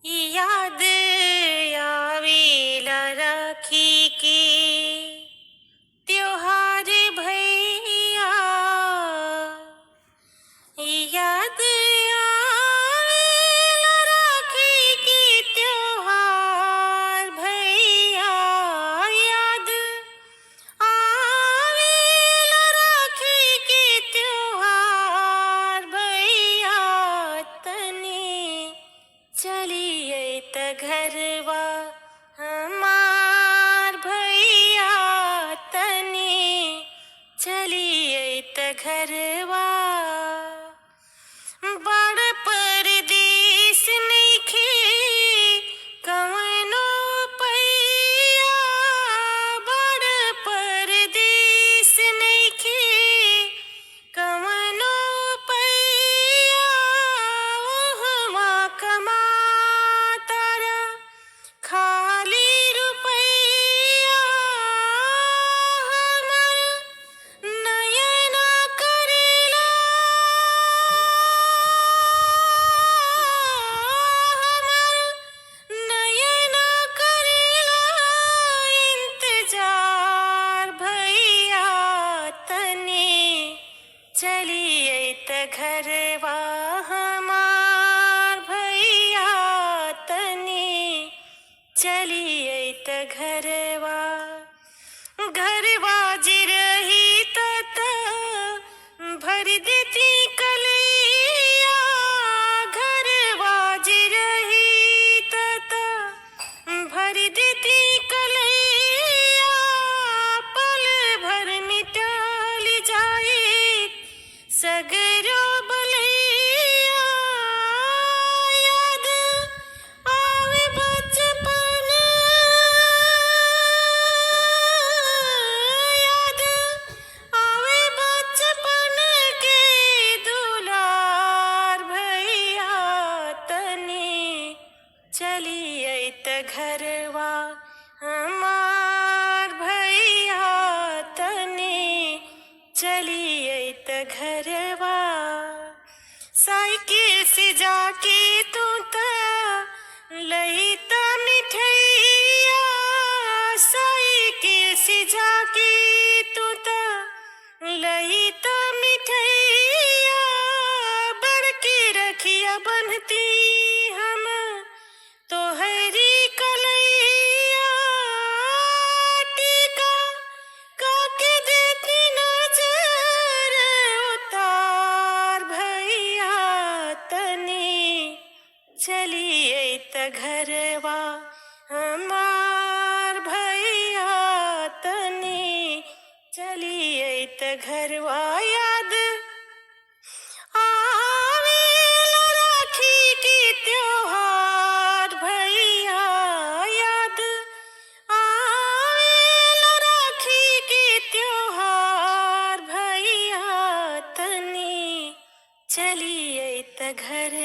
याद आवेला राखी के त्योहार भैया। याद आवेला राखी के त्योहार भैया। याद आवेला राखी के त्योहार भैया। तनी चलिए त घरवा हमार भैया। तनी चलिए त घरवा। बड़ परदेस नइखे कवनो पैया। बड़ परदेस नइखे कवनो पैया। ओहवा कमातारा खाली रुपैया। हमर नयना करेला हमर नयना करेला इंतजार भैया। तनी चलिए त घरवा हमार भैया। तनी चलिए त घरवा। घरवा जे रही त भर देती कलैया। घरवा जे रही त भर देती कलैया। पल भर मिटल जाए सगरो बलैया। याद आवे बचपन याद आवे बचपन के दुलार भैया। तनी चलिए त घरवा हमार भैया। तनी चलिए त घरवा। साइकिल से जाके तू त लई त मिठैया। साइकिल से जाके तू त लई त मिठैया। बड़की रखिया बन्हती हम तोहरी कलैया। टीका काके देती नजर उतार भैया। तनी चलिए त घरवा हमार भैया। तनी चलिए त घरवा। याद आवेला राखी के त्योहार भैया। याद आवेला राखी के त्योहार भैया। तनी चलिए त घर